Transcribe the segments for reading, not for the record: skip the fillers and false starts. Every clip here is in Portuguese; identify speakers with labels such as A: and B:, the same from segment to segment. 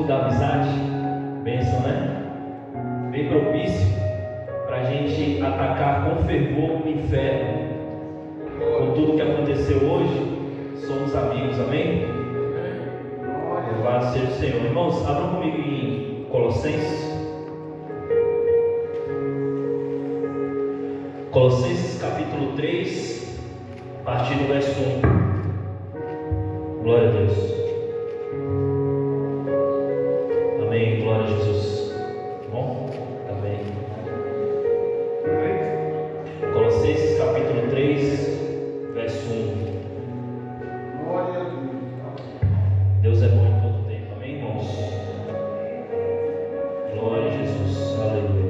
A: da amizade, bênção, né? Bem propício para a gente atacar com fervor o inferno. Com tudo que aconteceu hoje, somos amigos, amém? Louvado seja o Senhor. Irmãos, abram comigo em Colossenses. Colossenses capítulo 3, a partir do verso 1. Glória a Deus. Amém. Glória a Jesus. Bom? Amém. Colossenses capítulo 3, verso 1.
B: Glória a Deus.
A: Deus é bom em todo tempo. Amém, irmãos? Glória a Jesus. Aleluia.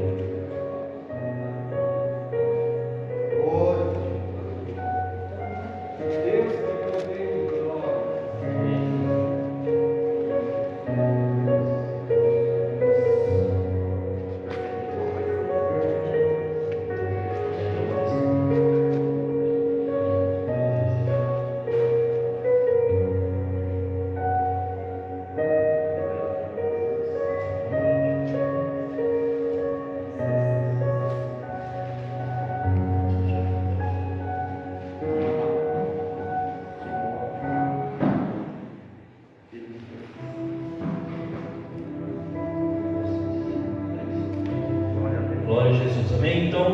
A: Glória a Jesus, amém? Então,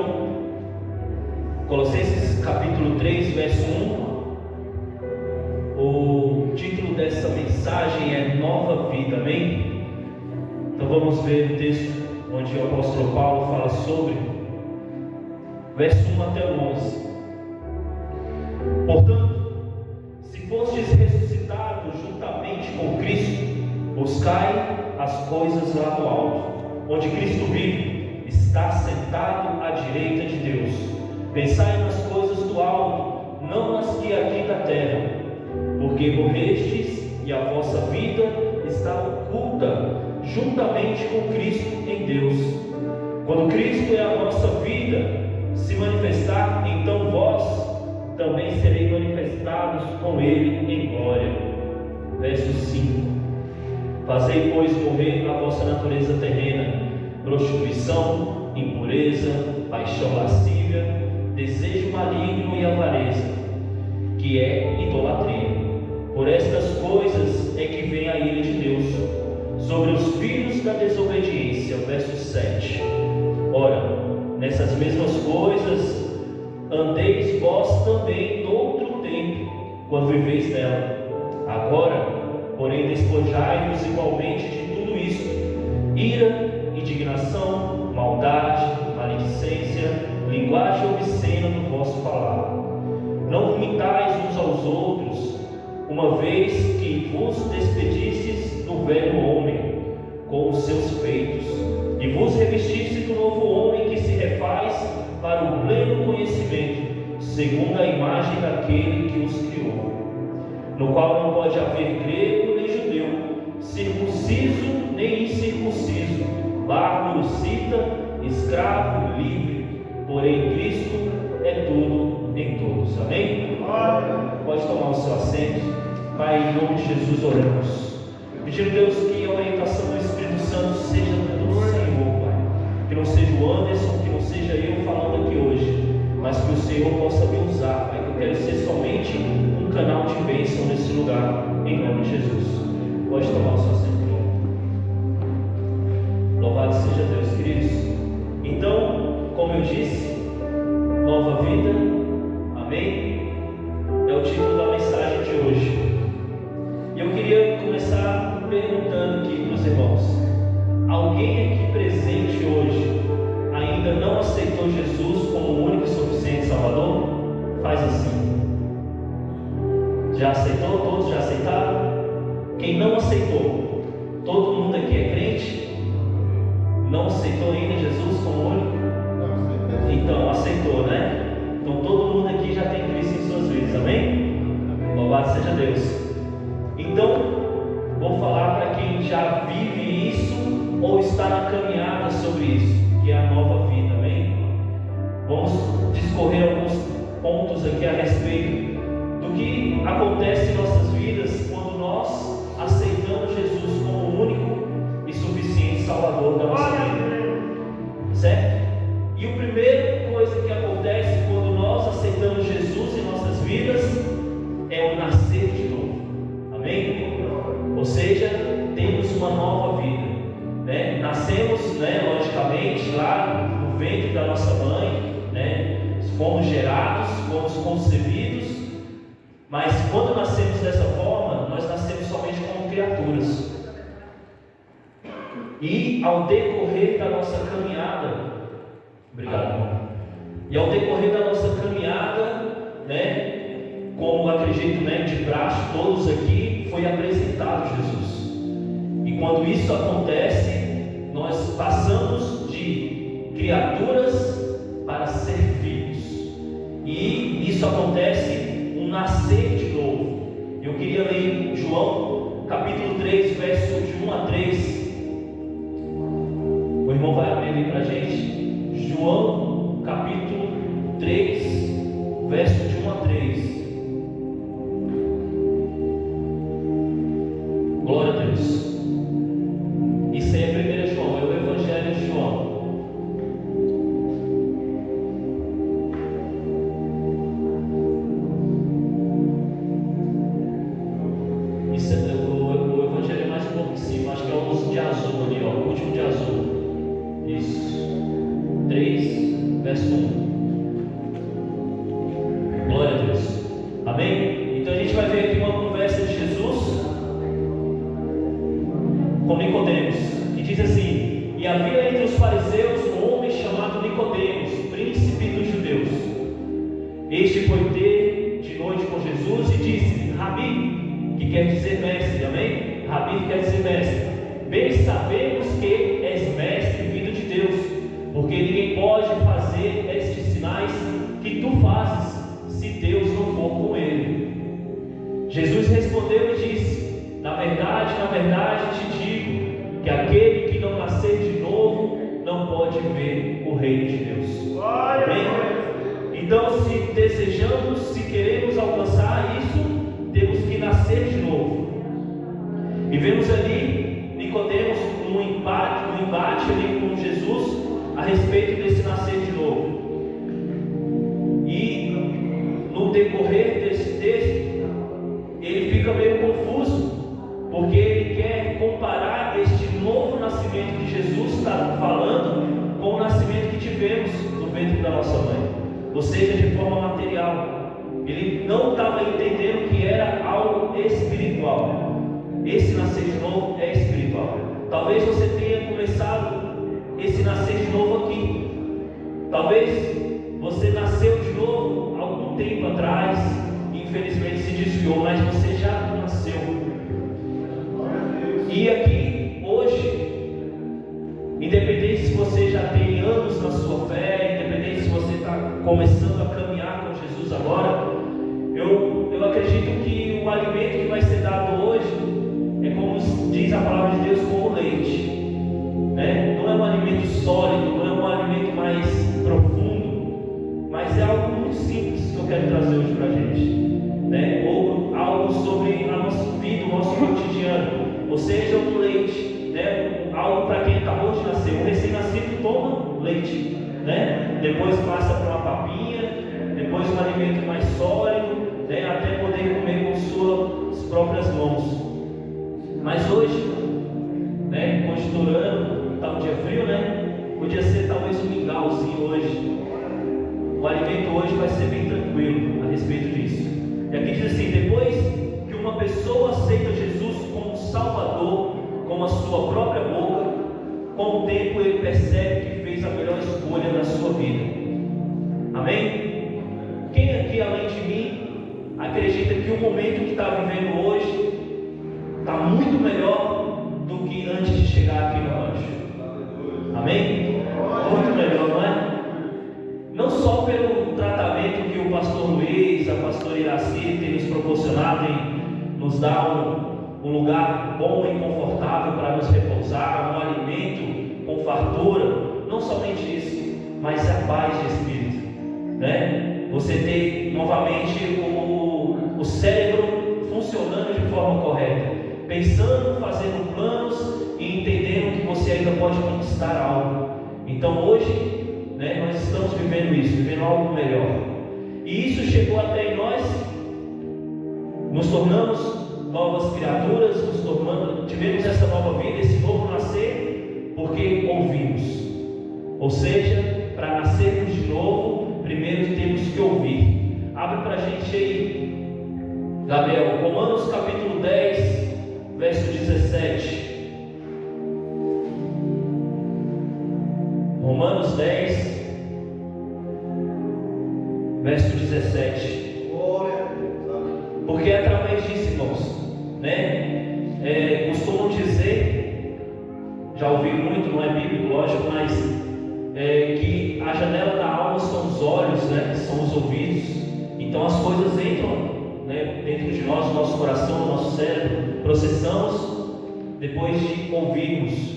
A: Colossenses capítulo 3, verso 1. O título dessa mensagem é Nova Vida, amém? Então vamos ver o texto onde o apóstolo Paulo fala sobre verso 1 até o 11. Portanto, se fostes ressuscitados juntamente com Cristo, buscai as coisas lá do alto, onde Cristo vive, está sentado à direita de Deus. Pensai nas coisas do alto, não nas que aqui da terra, porque morrestes e a vossa vida está oculta juntamente com Cristo em Deus. Quando Cristo é a nossa vida se manifestar, então vós também sereis manifestados com Ele em glória. Verso 5. Fazei, pois, morrer a vossa natureza terrena: prostituição, impureza, paixão lascívia, desejo maligno e avareza, que é idolatria. Por estas coisas é que vem a ira de Deus sobre os filhos da desobediência. Verso 7. Ora, nessas mesmas coisas andeis vós também noutro tempo, quando viveis nela. Agora, porém, despojai-vos igualmente de tudo isto: ira, indignação, maldade, maledicência, linguagem obscena do vosso falar. Não vomitais uns aos outros, uma vez que vos despedistes do velho homem com os seus feitos, e vos revestistes do novo homem, que se refaz para o pleno conhecimento, segundo a imagem daquele que os criou, no qual não pode haver grego nem judeu, circunciso nem incircunciso, bárbaro, cita, escravo, livre, porém Cristo é tudo em todos. Amém? Pode tomar o seu assento. Pai, em nome de Jesus oramos, pedindo, Deus, que a orientação do Espírito Santo seja do Senhor, Pai. Que não seja o Anderson, que não seja eu falando aqui hoje, mas que o Senhor possa me usar, Pai. Que eu quero ser somente um canal de bênção nesse lugar, em nome de Jesus. Pode tomar o seu assento. Louvado seja Deus, queridos. Então, como eu disse, nova vida, amém? É o título da mensagem de hoje. E eu queria começar perguntando aqui para os irmãos: alguém aqui presente hoje ainda não aceitou Jesus como o único e suficiente Salvador? Faz assim. Já aceitou? Todos já aceitaram? Quem não aceitou? Todo mundo aqui é crente? Não aceitou ainda Jesus como único? Então, aceitou, né? Então todo mundo aqui já tem Cristo em suas vidas, amém? Louvado seja Deus. Então, vou falar para quem já vive isso ou está na caminhada sobre isso, que é a nova vida, amém? Vamos discorrer alguns pontos aqui a respeito do que acontece em nossas vidas quando nós aceitamos Jesus como o único fomos gerados, fomos concebidos, mas quando nascemos dessa forma, nós nascemos somente como criaturas. E ao decorrer da nossa caminhada, obrigado, irmão. E ao decorrer da nossa caminhada, como acredito, de praxe, todos aqui, foi apresentado Jesus. E quando isso acontece, nós passamos de criaturas para ser filhos. E isso acontece um nascer de novo. Eu queria ler João capítulo 3, verso de 1 a 3. O irmão vai abrir ali para a gente. João capítulo 3, verso de 1 a 3. Glória a Deus. Isso aí é 1 João, é o Evangelho de João. Isso é, o Evangelho é mais um pouco em cima, acho que é o de azul ali, o último de azul. Isso. 3, verso 1. Glória a Deus. Amém? Então a gente vai ver aqui uma conversa de Jesus com Nicodemos, que diz assim: e havia entre os fariseus um homem chamado Nicodemos, príncipe dos judeus. Este foi ter de noite com Jesus e disse: Rabi, que quer dizer mestre, amém? Rabi, que quer dizer mestre. Bem sabemos que és mestre vindo de Deus, porque ninguém pode fazer estes sinais que tu fazes, se Deus não for com ele. Jesus respondeu e disse: na verdade te digo, que aquele que não nascer de novo, não pode ver o reino de Deus. Amém? Então, se desejamos, se queremos alcançar isso, temos que nascer de novo. E vemos ali Nicodemos um embate ali com Jesus a respeito desse nascer de novo. E no decorrer desse texto, ele fica meio confuso, porque ele quer comparar este novo nascimento que Jesus está falando com o nascimento que tivemos no ventre da nossa mãe, ou seja, de forma material. Ele não estava entendendo que era algo espiritual. Esse nascer de novo é espiritual. Talvez você tenha começado esse nascer de novo aqui. Talvez você nasceu de novo algum tempo atrás e infelizmente se desviou, mas você já nasceu. E aqui hoje, independente se você já tem anos na sua fé, independente se você está começando a caminhar com Jesus agora, eu acredito que o alimento que vai ser dado hoje é, como diz a palavra de Deus, como leite, não é um alimento sólido, não é um alimento mais profundo, mas é algo muito simples que eu quero trazer hoje para a gente, ou algo sobre a nossa vida, o nosso cotidiano, ou seja, um leite, algo para quem acabou de nascer. Um recém-nascido toma leite, depois passa para uma papinha, depois um alimento mais sólido, até poder comer com suas próprias mãos. Mas hoje, conjunturando, está um dia frio, podia ser talvez um mingauzinho hoje. O alimento hoje vai ser bem tranquilo a respeito disso. E aqui diz assim: depois que uma pessoa aceita Jesus como Salvador, com a sua própria boca, com o tempo ele percebe que fez a melhor escolha na sua vida. Amém? Quem aqui, além de mim, acredita que o momento que está vivendo hoje está muito melhor do que antes de chegar aqui no rancho? Amém? Muito melhor, não é? Não só pelo tratamento que o pastor Luiz, a pastora Iraci tem nos proporcionado em nos dar um lugar bom e confortável para nos repousar, um alimento com fartura, não somente isso, mas a paz de espírito, Você ter novamente o cérebro funcionando de forma correta, pensando, fazendo planos e entendendo que você ainda pode conquistar algo. Então hoje, nós estamos vivendo isso, vivendo algo melhor. E isso chegou até em nós, nos tornamos novas criaturas, tivemos essa nova vida, esse novo nascer, porque ouvimos. Ou seja, para nascermos de novo, primeiro temos gente aí, Gabriel, Romanos capítulo 10, verso 17. Romanos 10, verso 17. Porque é através disso, irmãos, né? Costumam dizer, já ouvi muito, não é bíblico, lógico, mas que a janela da alma são os olhos, né? São os ouvidos. Então as coisas entram, né, dentro de nós, no nosso coração, no nosso cérebro, processamos depois de ouvirmos.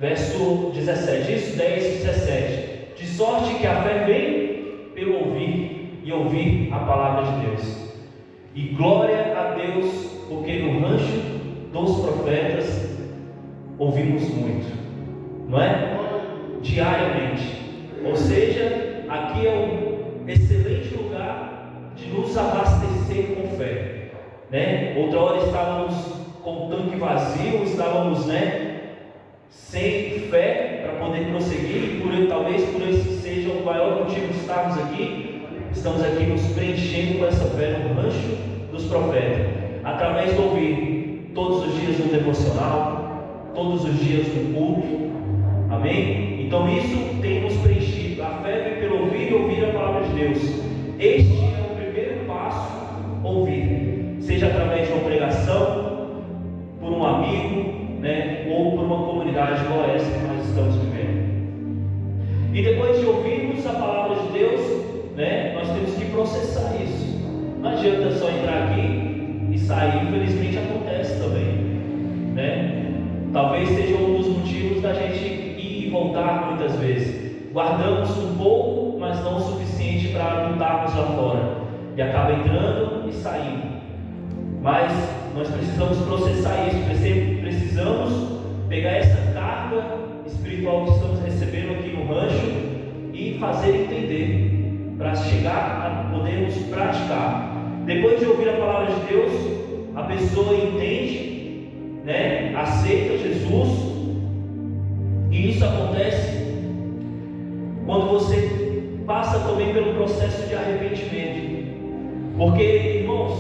A: Verso 17, isso 10, 17. De sorte que a fé vem pelo ouvir, e ouvir a palavra de Deus. E glória a Deus, porque no rancho dos profetas ouvimos muito, não é? Diariamente. Ou seja, aqui é um excelente lugar de nos abastecer com fé, né? Outra hora estávamos com o tanque vazio, estávamos, sem fé para poder prosseguir, e talvez por esse seja o maior motivo de estarmos aqui. Estamos aqui nos preenchendo com essa fé no rancho dos profetas, através do ouvir, todos os dias no devocional, todos os dias no culto, amém? Então isso tem nos preenchido. A fé vem pelo ouvir e ouvir a palavra de Deus. Este é o primeiro passo, ouvir, seja através de uma pregação, por um amigo, ou por uma comunidade como essa que nós estamos vivendo. E depois de ouvirmos a palavra de Deus, nós temos que processar isso. Não adianta só entrar aqui e sair. Infelizmente acontece também, Talvez seja um dos motivos da gente ir e voltar muitas vezes. Guardamos um pouco, mas não o suficiente para lutarmos lá fora, e acaba entrando e saindo. Mas nós precisamos processar isso. Precisamos pegar essa carga espiritual que estamos recebendo aqui no rancho e fazer entender, para chegar a podermos praticar. Depois de ouvir a palavra de Deus, a pessoa entende, aceita Jesus, e isso acontece quando você passa também pelo processo de arrependimento. Porque, irmãos,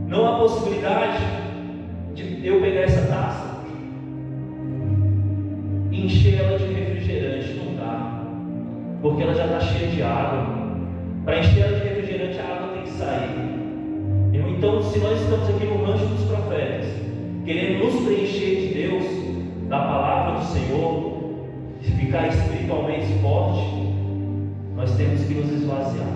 A: não há possibilidade de eu pegar essa taça e encher ela de refrigerante, não dá, porque ela já está cheia de água. Para encher ela de refrigerante, a água tem que sair. Então, se nós estamos aqui no rancho dos profetas, querendo nos preencher de Deus, da palavra do Senhor, de ficar espiritualmente forte, nós temos que nos esvaziar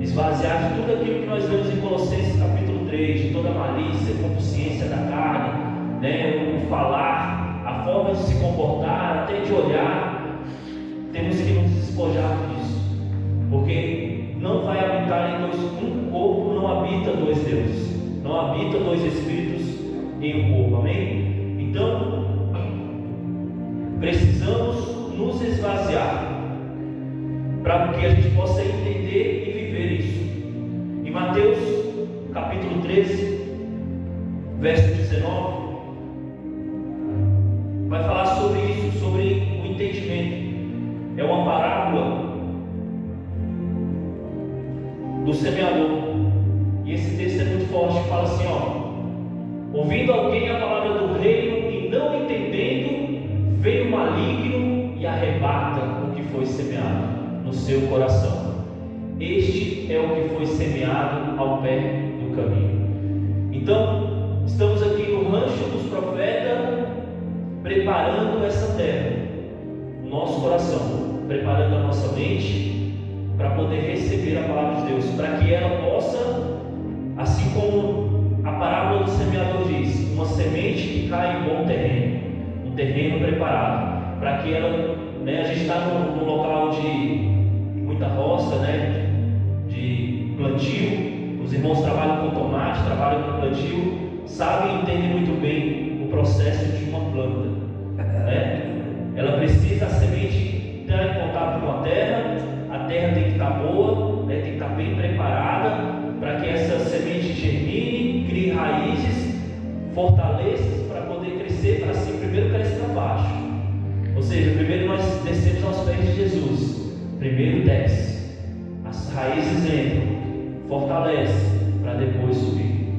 A: de tudo aquilo que nós vemos em Colossenses capítulo 3, de toda malícia, concupiscência da carne, o falar, a forma de se comportar, até de olhar. Temos que nos despojar disso, porque não vai habitar um corpo, não habita dois deuses, não habita dois espíritos em um corpo, amém? Então, precisamos nos esvaziar, para que a gente possa entender e viver isso. Em Mateus capítulo 13, verso 19, vai falar sobre isso, sobre o entendimento. É uma parábola do semeador, e esse texto é muito forte. Fala assim, ouvindo alguém a palavra do reino e não entendendo, vem o maligno e arrebata o que foi semeado no seu coração. Este é o que foi semeado ao pé do caminho. Então, estamos aqui no rancho dos profetas, preparando essa terra, o nosso coração, preparando a nossa mente para poder receber a palavra de Deus, para que ela possa, assim como a parábola do semeador diz, uma semente que cai em bom terreno, um terreno preparado, para que ela, a gente está num local de muita roça, de plantio. Os irmãos trabalham com tomate, trabalham com plantio, sabem e entendem muito bem o processo de uma planta, Ela precisa, a semente, entrar em contato com a terra tem que estar boa, tem que estar bem preparada, para que essa semente germine, crie raízes, fortaleça para poder crescer, para assim primeiro crescer para baixo. Ou seja, primeiro nós descemos aos pés de Jesus, primeiro desce, as raízes entram, fortalece para depois subir.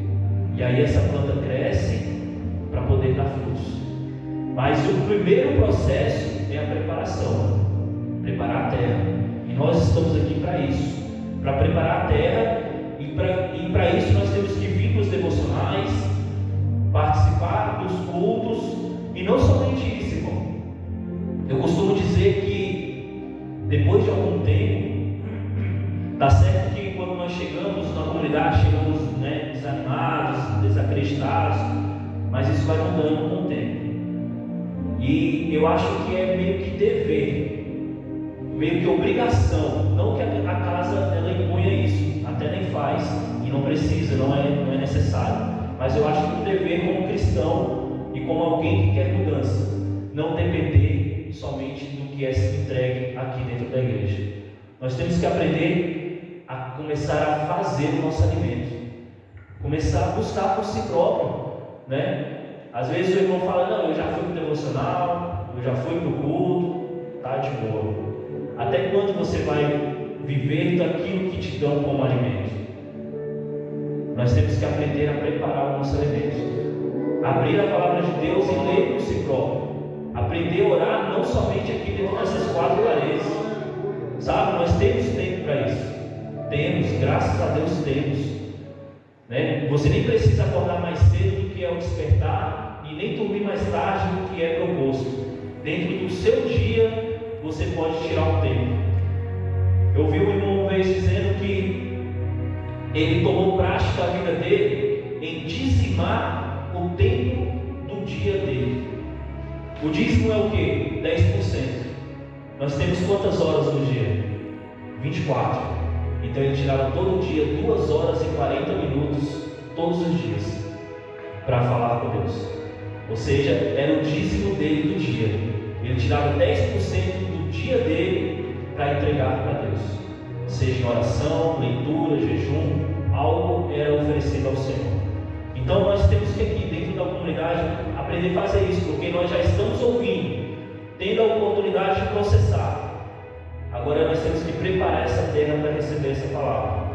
A: E aí essa planta cresce para poder dar frutos. Mas o primeiro processo é a preparação, preparar a terra. E nós estamos aqui para isso, para preparar a terra. E para isso nós temos que vir para os devocionais, participar dos cultos. E não somente isso, irmão. Eu costumo dizer que depois de algum tempo, dá certo que quando nós chegamos na comunidade, chegamos desanimados, desacreditados, mas isso vai mudando com o tempo. E eu acho que é meio que dever, meio que obrigação, não que a casa ela imponha isso, até nem faz, e não precisa, não é necessário, mas eu acho que um dever como cristão e como alguém que quer mudança, não depender somente do que é entregue aqui dentro da igreja. Nós temos que aprender a começar a fazer o nosso alimento, começar a buscar por si próprio, né? Às vezes o irmão fala, não, eu já fui para o devocional, eu já fui para o culto, tá de boa. Até quando você vai viver daquilo que te dão como alimento? Nós temos que aprender a preparar o nosso alimento, abrir a palavra de Deus e ler por si próprio, aprender a orar não somente aqui dentro dessas quatro paredes, sabe? Nós temos tempo para isso, temos, graças a Deus temos, né? Você nem precisa acordar mais cedo do que é o despertar e nem dormir mais tarde do que é proposto. Dentro do seu dia você pode tirar um tempo. Eu ouvi um irmão uma vez dizendo que ele tomou prática a vida dele em dizimar o tempo do dia dele. O dízimo é o quê? 10%. Nós temos quantas horas no dia? 24. Então ele tirava todo dia 2 horas e 40 minutos todos os dias para falar com Deus. Ou seja, era o dízimo dele do dia. Ele tirava 10% do dia dele para entregar para Deus. Seja em oração, leitura, jejum, algo era oferecido ao Senhor. Então nós temos que aqui dentro da comunidade aprender a fazer isso, porque nós já estamos ouvindo, tendo a oportunidade de processar. Agora nós temos que preparar essa terra para receber essa palavra.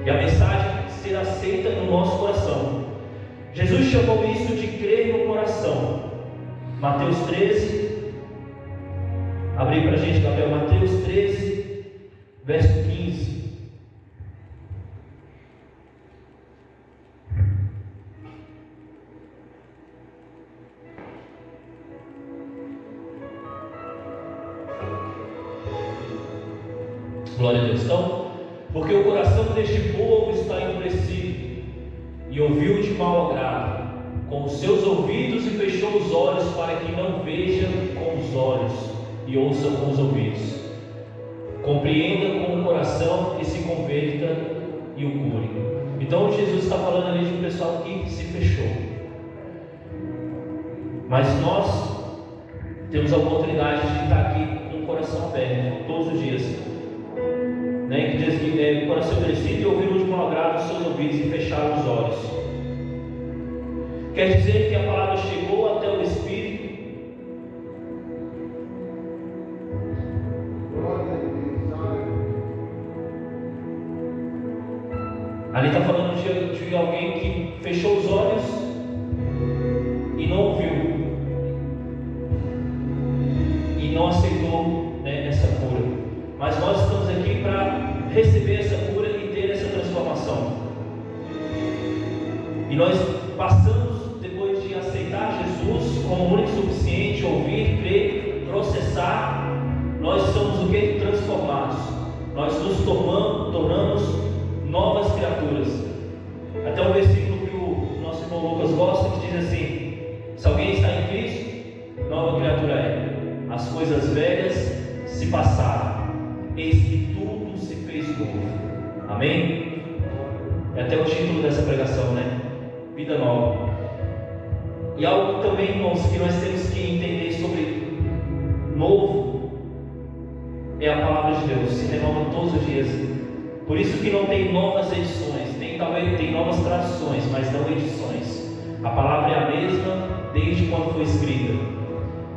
A: E a mensagem ser aceita no nosso coração. Jesus chamou isso de crer no coração. Mateus 13. Abri para a gente, Gabriel, Mateus 13, verso 15. Glória a Deus. Então, porque o coração deste povo está endurecido e ouviu de mau agrado com os seus ouvidos e fechou os olhos para que não veja com os olhos e ouça com os ouvidos, compreenda com o coração e se converta e o cure. Então Jesus está falando ali de um pessoal que se fechou, mas nós temos a oportunidade de estar aqui com o coração aberto todos os dias, né? Que diz que o coração endurecido e ouviram de mau agrado os seus ouvidos e fecharam os olhos. Quer dizer que a palavra chegou até o Espírito. Ali está falando de alguém que fechou os olhos e não ouviu, e não aceitou, né, essa cura. Mas nós estamos aqui para receber essa cura e ter essa transformação. E nós passamos, depois de aceitar Jesus como único e suficiente, ouvir, crer, processar, nós somos o que? Transformados. Nós nos tornamos novas criaturas. Até um versículo que o nosso irmão Lucas gosta, que diz assim: se alguém está em Cristo, nova criatura é. As coisas velhas se passaram, eis que tudo se fez novo. Amém? É até o título dessa pregação, né? Vida nova. E algo também, irmãos, que nós temos que entender sobre novo é a palavra de Deus, se renova todos os dias. Por isso que não tem novas edições, talvez tem novas traduções, mas não edições. A palavra é a mesma desde quando foi escrita.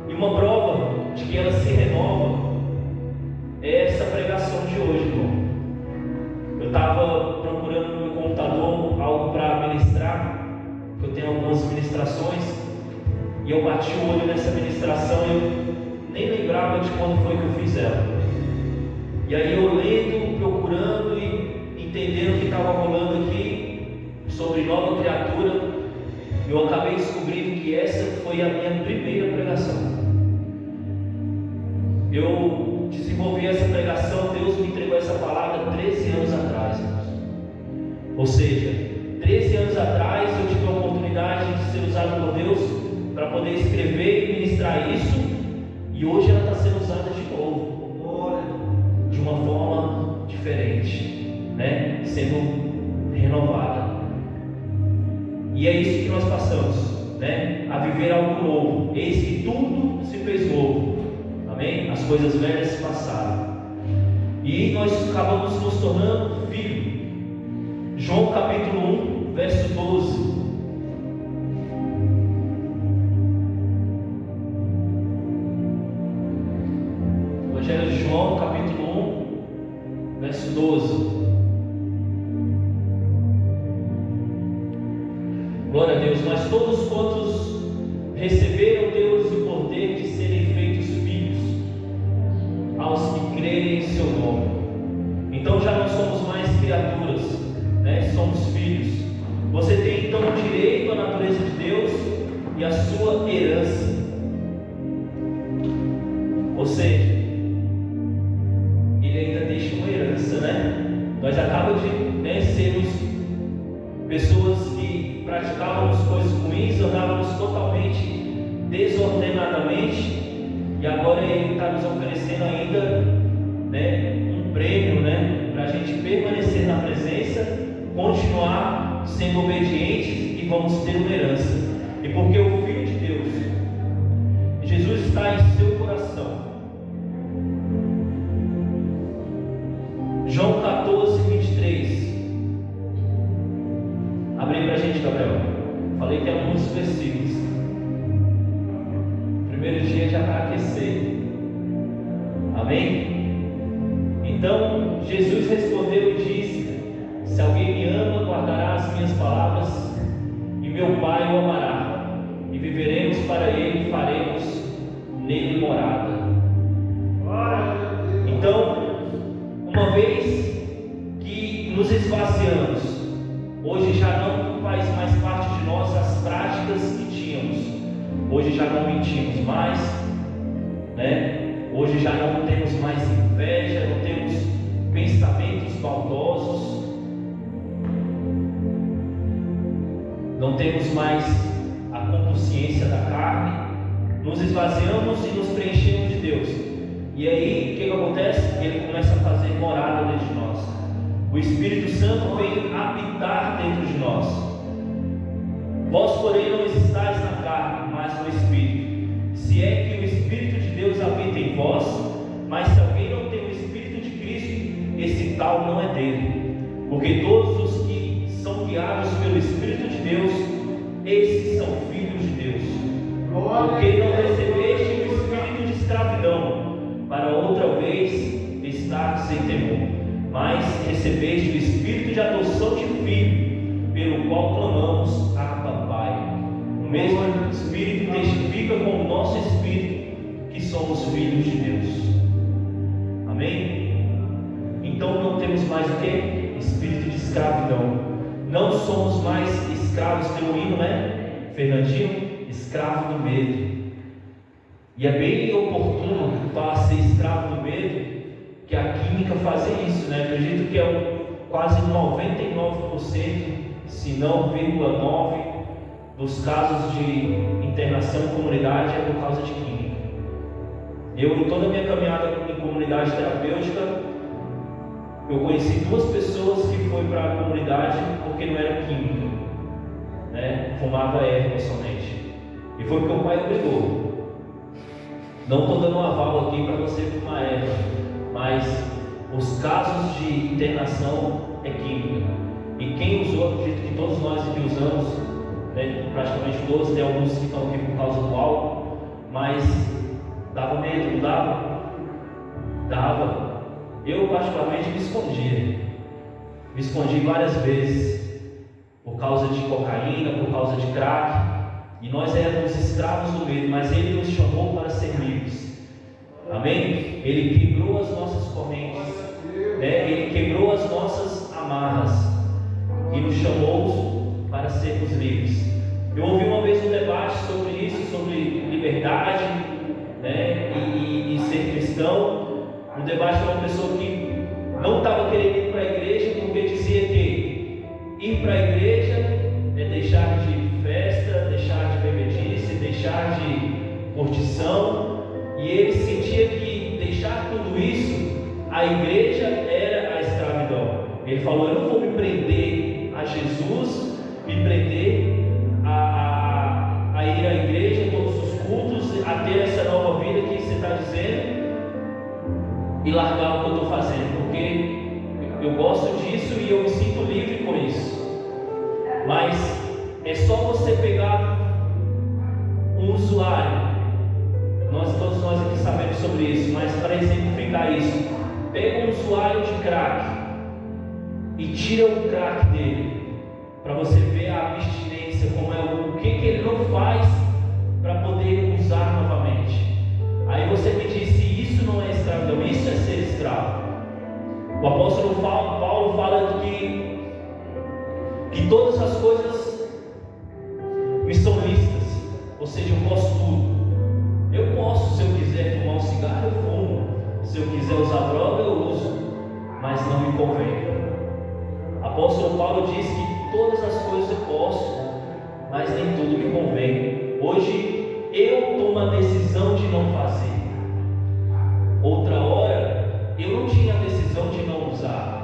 A: E uma prova de que ela se renova é essa pregação de hoje, irmão. E eu bati o olho nessa ministração e eu nem lembrava de quando foi que eu fiz ela. E aí eu lendo, procurando e entendendo o que estava rolando aqui sobre nova criatura, eu acabei descobrindo que essa foi a minha primeira pregação. Eu desenvolvi essa pregação, Deus me entregou essa palavra 13 anos atrás. Ou seja, 13 anos atrás eu tive a oportunidade de ser usado por Deus para poder escrever e ministrar isso, e hoje ela está sendo usada de novo, de uma forma diferente, né? Sendo renovada. E é isso que nós passamos, né? A viver algo novo. Eis que tudo se fez novo. Amém? As coisas velhas se passaram. E nós acabamos nos tornando filhos. João capítulo 1, verso 12. Evangelho de João, capítulo 1, verso 12. Glória a Deus. Mas todos quantos receberam Deus o poder de serem feitos filhos, aos que crerem em seu nome. Então já não somos mais criaturas, né? Somos filhos. Você tem então o direito à natureza de Deus e a sua herança. Ou seja, Ele ainda deixa uma herança, né? Nós acabamos de sermos pessoas que praticávamos coisas ruins, andávamos totalmente desordenadamente, e agora Ele está nos oferecendo ainda, né, um prêmio, né, para a gente permanecer na presença, continuar sendo obedientes, e vamos ter uma herança. E porque o Filho de Deus, Jesus, está em seu coração. João 14, 23. Abre aí para a gente, Gabriel. Falei que é muitos versículos. Primeiro dia já para aquecer. Amém? Então Jesus respondeu e disse: se alguém me ama, guardará as minhas palavras, e meu Pai o amará, e viveremos para ele e faremos nele morada. Então, uma vez que nos esvaziamos, hoje já não faz mais parte de nós as práticas que tínhamos. Hoje já não mentimos mais, né? Hoje já não temos mais inveja, não temos pensamentos maldosos, não temos mais a consciência da carne. Nos esvaziamos e nos preenchemos de Deus. E aí, o que acontece? Ele começa a fazer morada dentro de nós. O Espírito Santo vem habitar dentro de nós. Vós, porém, não estáis na carne, mas no Espírito. Se é que o Espírito de Deus habita em vós, mas se alguém não tem o Espírito de Cristo, esse tal não é dele. Porque todos os que são guiados pelo Espírito de Deus, esses são filhos de Deus. Porque não recebeste o espírito de escravidão, para outra vez estar sem temor, mas recebeste o espírito de adoção de filho, pelo qual clamamos: Abba, Pai. O mesmo Espírito testifica com o nosso espírito que somos filhos de Deus. Amém? Então não temos mais o que? Espírito de escravidão. Não somos mais escravos. Tem um hino, né, Fernandinho? Escravo do medo. E é bem oportuno para ser escravo do medo que a química faz isso, né? Acredito que é quase 99%, se não 0,9% dos casos de internação em comunidade é por causa de química. Eu, em toda a minha caminhada em comunidade terapêutica, eu conheci 2 pessoas que foram para a comunidade porque não era química, né? Fumava erva somente. E foi porque o pai obrigou. Não estou dando um aval aqui para você fumar erva, mas os casos de internação é química. E quem usou, acredito que todos nós aqui usamos, né, praticamente todos, tem alguns que estão aqui por causa do álcool, mas dava medo, não dava? Dava. Eu particularmente me escondia. Me escondi várias vezes, por causa de cocaína, por causa de crack. E nós éramos escravos do medo, mas Ele nos chamou para ser livres. Amém? Ele quebrou as nossas correntes, né? Ele quebrou as nossas amarras e nos chamou para sermos livres. Eu ouvi uma vez um debate sobre isso, sobre liberdade, né? e ser cristão. Um debate de uma pessoa que não estava querendo ir para a igreja porque dizia que ir para a igreja é deixar de festa, deixar de bebedice, deixar de curtição, e ele sentia que deixar tudo isso, a igreja era a escravidão. Ele falou: eu não vou me prender a Jesus, me prender a ir à igreja, todos os cultos, a ter essa nova vida que você está dizendo, e largar o que eu estou fazendo, porque eu gosto disso e eu me sinto livre com isso. Mas é só você pegar um usuário, todos nós aqui sabemos sobre isso, mas para exemplificar isso, pega um usuário de crack e tira o crack dele, para você ver a abstinência, como é o que ele não faz para poder usar novamente. Aí você me diz se isso não é escravidão, isso é ser escravo. O apóstolo Paulo fala que todas as coisas me são lícitas, ou seja, eu posso tudo. Eu posso, se eu quiser fumar um cigarro, eu fumo. Se eu quiser usar droga, eu uso, mas não me convém. O apóstolo Paulo diz que todas as coisas eu posso, mas nem tudo me convém. Hoje eu tomo a decisão de não fazer. Outra hora eu não tinha a decisão de não usar.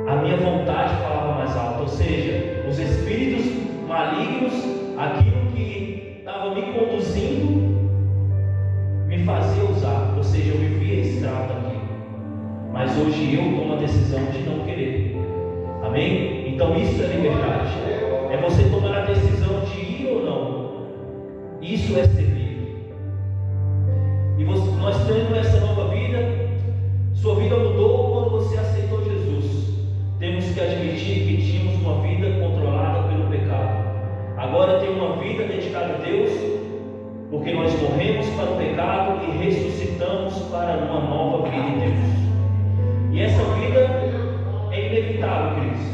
A: A minha vontade falava mais alto, ou seja, os espíritos malignos, aquilo que estava me conduzindo, me fazia usar, ou seja, eu vivia escravo daquilo. Mas hoje eu tomo a decisão de não querer. Amém? Então isso é liberdade. É você tomar a decisão de ir ou não. Isso é ser livre. E nós tendo essa nova vida, sua vida mudou quando você aceitou Jesus. Temos que admitir que tínhamos uma vida controlada pelo pecado. Agora tem uma vida dedicada a Deus, porque nós morremos para o pecado e ressuscitamos para uma nova vida em Deus. E essa vida é inevitável, queridos.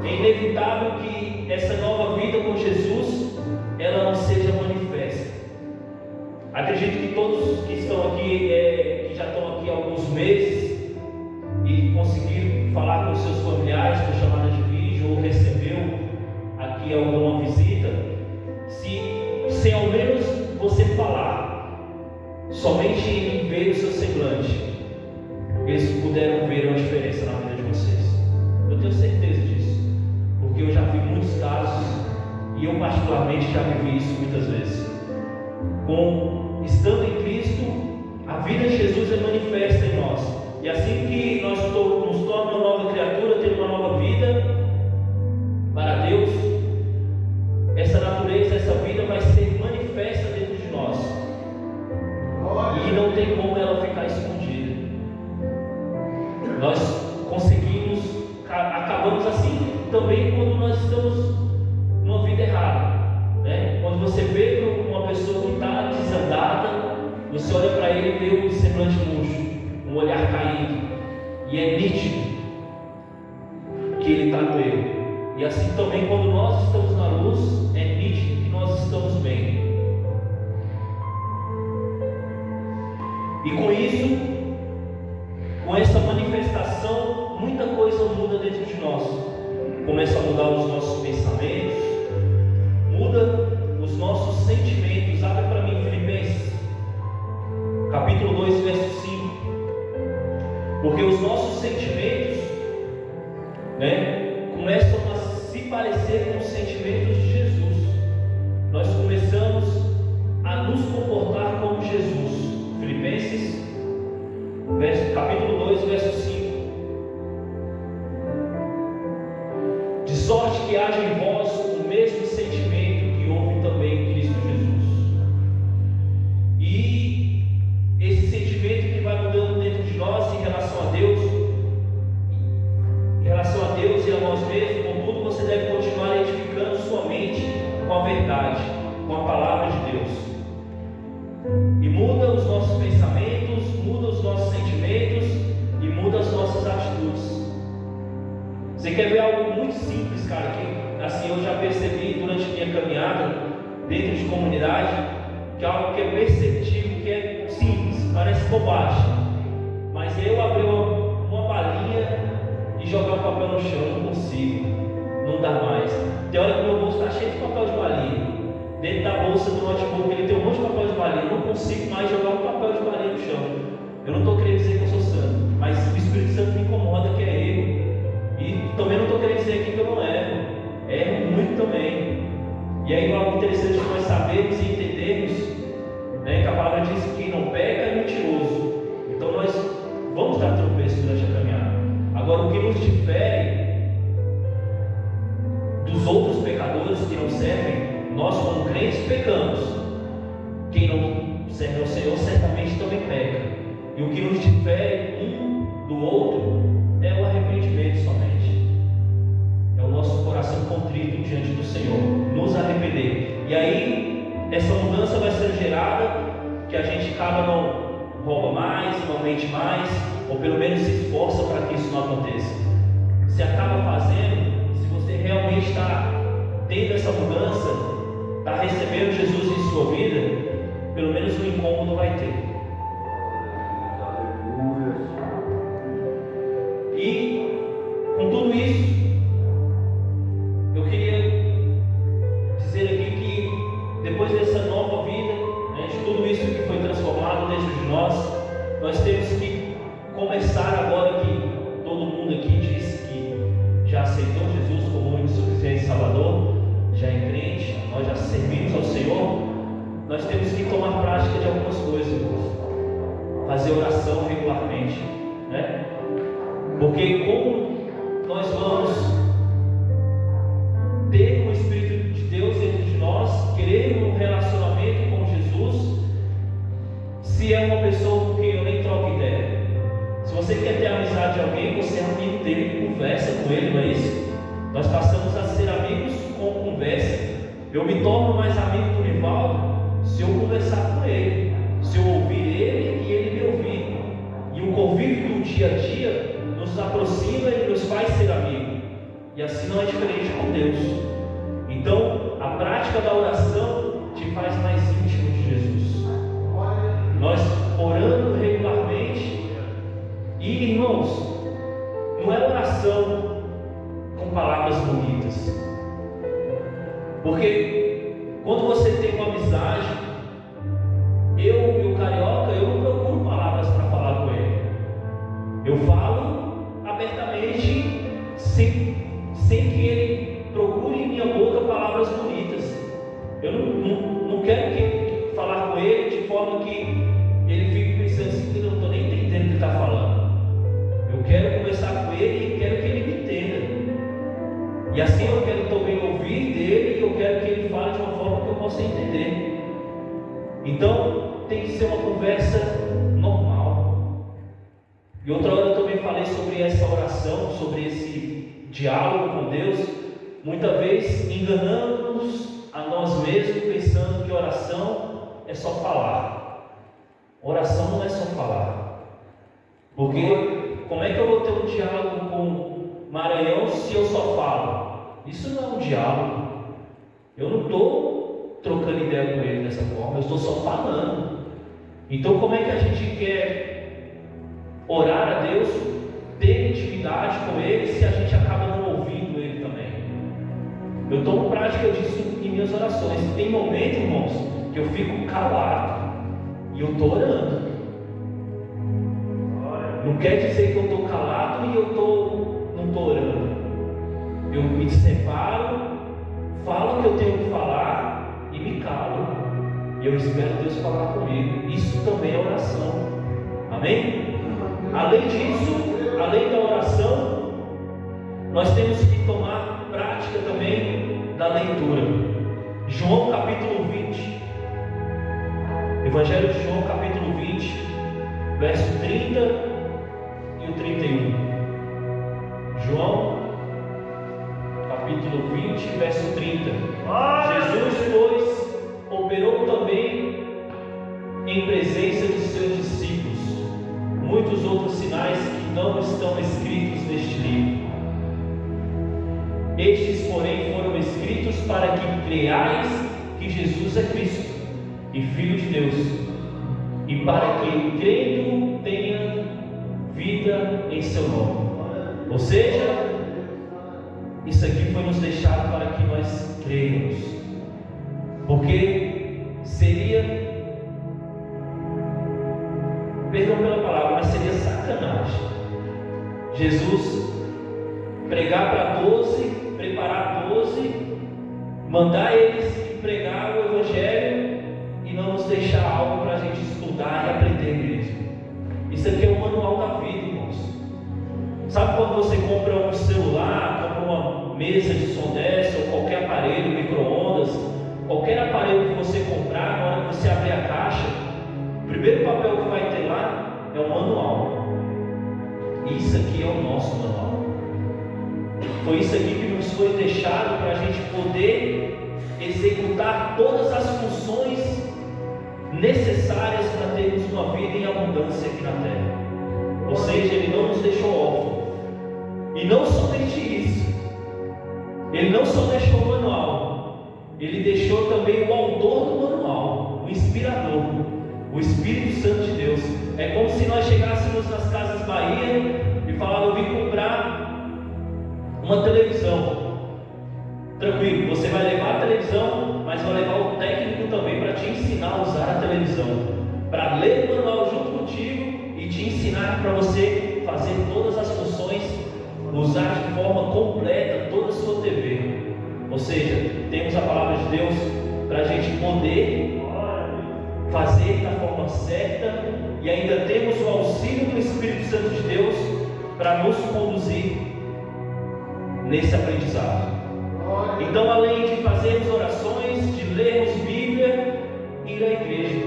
A: É inevitável que essa nova vida com Jesus, ela não seja manifesta. Acredito que todos que estão aqui, que já estão aqui há alguns meses e conseguiram falar com seus familiares por chamada de vídeo, ou recebeu aqui alguma visita, se ao menos você falar, somente em ver o seu semblante, eles puderam ver uma diferença na vida de vocês. Eu tenho certeza disso, porque eu já vi muitos casos, e eu particularmente já vivi isso muitas vezes. Estando em Cristo, a vida de Jesus é manifesta em nós, e assim que nós nos tornamos uma nova criatura, tendo uma nova vida para Deus, essa natureza, essa vida vai ser manifesta dentro de nós, e não tem como ela ficar escondida. Nós conseguimos, acabamos assim também quando nós estamos numa vida errada, né? Quando você vê uma pessoa que está desandada, você olha para ele e vê um semblante murcho, um olhar caído, e é nítido que ele está no erro. E assim também quando nós estamos na luz, é nítido que nós estamos bem. E com isso, com essa manifestação, muita coisa muda dentro de nós. Começa a mudar os nossos pensamentos, muda os nossos sentimentos. Abre para mim Filipenses, capítulo 2, verso 5. Porque os nossos sentimentos, né, começam a se parecer com os sentimentos de Jesus. Nós começamos a nos comportar como Jesus. Filipenses, capítulo 2, verso 5. De sorte que haja em vós o mesmo sentimento que houve também em Cristo Jesus. E esse sentimento que vai mudando dentro de nós em relação a Deus e a nós mesmos, contudo, você deve continuar edificando sua mente com a verdade, simples, cara, que assim eu já percebi durante minha caminhada dentro de comunidade, que é algo que é perceptível, que é simples, parece bobagem, mas eu abrir uma balinha e jogar o papel no chão, não consigo, não dá mais. Tem hora que meu bolso está cheio de papel de balinha, dentro da bolsa do notebook ele tem um monte de papel de balinha, eu não consigo mais jogar um papel de balinha no chão. Eu não estou querendo dizer que eu sou santo, mas o Espírito Santo me incomoda que é erro, e também não estou querendo dizer aqui que eu não erro muito também. E aí algo interessante que nós sabemos e entendermos, né, que a palavra diz que quem não peca é mentiroso. Então nós vamos dar tropeço durante a caminhada. Agora, o que nos difere dos outros pecadores que não servem, nós como crentes pecamos. Quem não serve ao Senhor certamente também peca. E o que nos difere um do outro é o arrependimento somente. É o nosso coração contrito diante do Senhor, nos arrepender. E aí, essa mudança vai ser gerada, que a gente acaba não rouba mais, não mente mais, ou pelo menos se esforça para que isso não aconteça. Se acaba fazendo, se você realmente está tendo essa mudança, está recebendo Jesus em sua vida, pelo menos um incômodo vai ter. E com tudo isso, eu queria dizer aqui que depois dessa nova vida, né, de tudo isso que foi transformado dentro de nós temos que começar agora que todo mundo aqui diz que já aceitou Jesus como único e suficiente Salvador, já é crente, nós já servimos ao Senhor. Nós temos que tomar prática de algumas coisas, irmãos. Fazer oração regularmente, né? Porque como nós vamos ter o Espírito de Deus dentro de nós, querer um relacionamento com Jesus, se é uma pessoa com quem eu nem troco ideia? Se você quer ter amizade de alguém, você é amigo dele, conversa com ele, não é isso? Nós passamos a ser amigos com conversa. Eu me torno mais amigo do Nivaldo se eu conversar com ele, se eu ouvir ele e ele me ouvir. E o convívio do dia a dia nos aproxima e nos faz ser amigo. E assim não é diferente com Deus. Então, a prática da oração te faz mais íntimo de Jesus. Nós orando regularmente. E, irmãos, não é oração com palavras bonitas. Porque quando você tem uma amizade, eu e o Carioca, eu não procuro palavras para falar com ele. Eu falo abertamente, sem que ele procure em minha boca palavras bonitas. Eu não quero falar com ele de forma que ele fique pensando assim, que eu não estou nem entendendo o que ele está falando. Eu quero conversar com ele e quero que ele me entenda. E assim eu quero também ouvir dele e eu quero que ele fale de uma forma que eu possa entender. Então, tem que ser uma conversa normal. E outra hora eu também falei sobre essa oração, sobre esse diálogo com Deus. Muitas vezes enganamos a nós mesmos pensando que oração é só falar. Oração não é só falar. Porque como é que eu vou ter um diálogo com Maranhão se eu só falo? Isso não é um diálogo. Eu não estou trocando ideia com ele dessa forma, eu estou só falando. Então como é que a gente quer orar a Deus, ter intimidade com Ele, se a gente acaba não ouvindo Ele também? Eu tomo prática disso em minhas orações. Tem momentos, irmãos, que eu fico calado e eu estou orando. Não quer dizer que eu estou calado e eu não estou orando. Eu me separo, falo o que eu tenho que falar e me calo. E eu espero Deus falar comigo. Isso também é oração. Amém? Além disso, além da oração, nós temos que tomar prática também da leitura. João capítulo 20. Evangelho de João capítulo 20, verso 30 e o 31. João capítulo 20, verso 30. Jesus, pois, operou também em presença de seus discípulos muitos outros sinais que não estão escritos neste livro. para que creiais que Jesus é Cristo e Filho de Deus, e para que, crendo, tenha vida em seu nome. Ou seja, isso aqui foi nos deixado para que nós creiamos, porque seria, perdão pela palavra, mas seria sacanagem Jesus pregar para 12, preparar 12, mandar eles pregar o Evangelho e não nos deixar algo para a gente estudar e aprender mesmo. Isso aqui é o manual da vida, irmãos. Sabe quando você compra um celular, compra uma mesa de som dessa, ou qualquer aparelho, micro-ondas, qualquer aparelho que você comprar, na hora que você abrir a caixa, o primeiro papel que vai ter lá é o manual. Isso aqui é o nosso manual. Foi isso aqui que nos foi deixado para a gente poder executar todas as funções necessárias para termos uma vida em abundância aqui na terra. Ou seja, Ele não nos deixou órfãos. E não somente isso, Ele não só deixou o manual, Ele deixou também o autor do manual, o inspirador, o Espírito Santo de Deus. É como se nós chegássemos nas Casas Bahia e falar: eu vim comprar uma televisão. Tranquilo, você vai levar a televisão, mas vai levar o técnico também para te ensinar a usar a televisão, para ler o manual junto contigo e te ensinar para você fazer todas as funções, usar de forma completa toda a sua TV. Ou seja, temos a palavra de Deus para a gente poder fazer da forma certa, e ainda temos o auxílio do Espírito Santo de Deus para nos conduzir nesse aprendizado. Então, além de fazermos orações, de lermos Bíblia, ir à igreja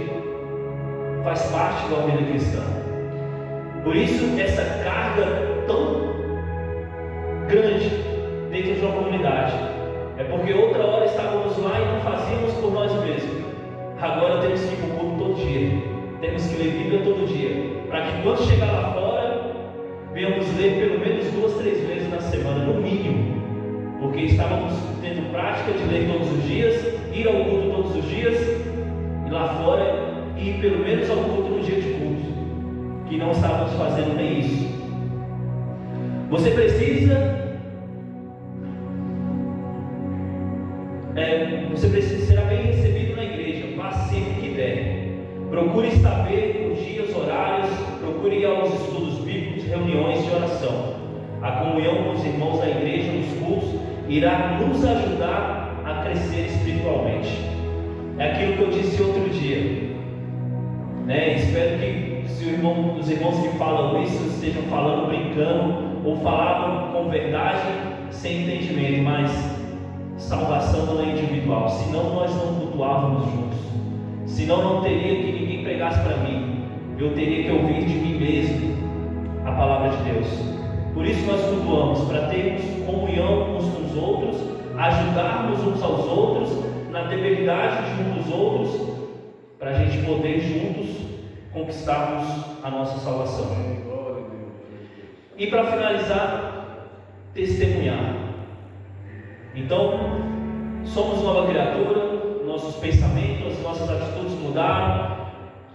A: faz parte da vida cristã. Por isso, essa carga tão grande dentro de uma comunidade é porque outra hora estávamos lá e não fazíamos por nós mesmos. Agora temos que ir para o culto todo dia, temos que ler Bíblia todo dia, para que quando chegar lá fora, venhamos ler pelo menos 2, 3 vezes na semana, no mínimo, porque estávamos tendo prática de ler todos os dias, ir ao culto todos os dias, e lá fora ir pelo menos ao culto no dia de culto, que não estávamos fazendo nem isso. Você precisa será bem recebido na igreja, vá sempre que der. Procure saber os dias, horários, procure ir aos estudos bíblicos, reuniões de oração. A comunhão com os irmãos da igreja, nos cultos, irá nos ajudar a crescer espiritualmente. É aquilo que eu disse outro dia, né? Espero que os irmãos que falam isso estejam falando brincando, ou falavam com verdade, sem entendimento, mas salvação não é individual, senão nós não cultuávamos juntos, senão não teria que ninguém pregasse para mim, eu teria que ouvir de mim mesmo a palavra de Deus. Por isso nós cultuamos, para termos comunhão uns com os outros, ajudarmos uns aos outros, na debilidade de uns dos outros, para a gente poder juntos conquistarmos a nossa salvação. E para finalizar, testemunhar. Então, somos nova criatura, nossos pensamentos, as nossas atitudes mudaram,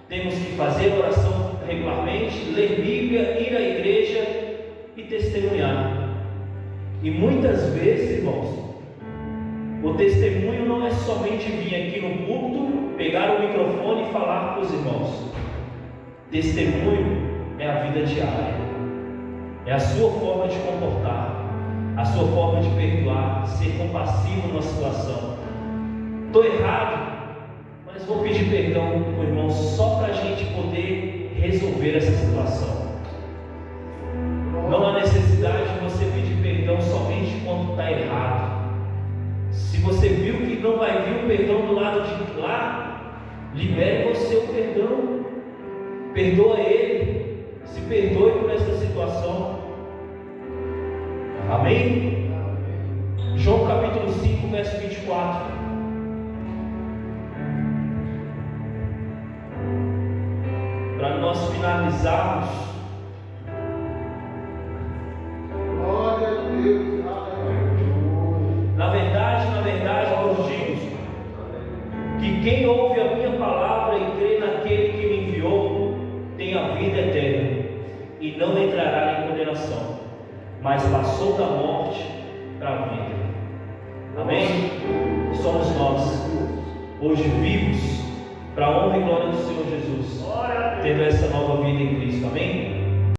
A: temos que fazer oração regularmente, ler Bíblia, ir à igreja e testemunhar. E muitas vezes, irmãos, o testemunho não é somente vir aqui no culto, pegar o microfone e falar com os irmãos. Testemunho é a vida diária, é a sua forma de comportar, a sua forma de perdoar, ser compassivo numa situação. Estou errado, mas vou pedir perdão para o irmão só para a gente poder resolver essa situação. Não há necessidade de você pedir perdão somente quando está errado. Se você viu que não vai vir o perdão do lado de lá, libere você o perdão. Perdoa ele, se perdoe por essa situação. Amém? João capítulo 5, verso 24. Para nós finalizarmos. Glória a Deus. Na verdade, ouve a minha palavra e crê naquele que me enviou, tem a vida eterna e não entrará em condenação, mas passou da morte para a vida. Amém? Somos nós, hoje vivos, para a honra e glória do Senhor Jesus, tendo essa nova vida em Cristo. Amém?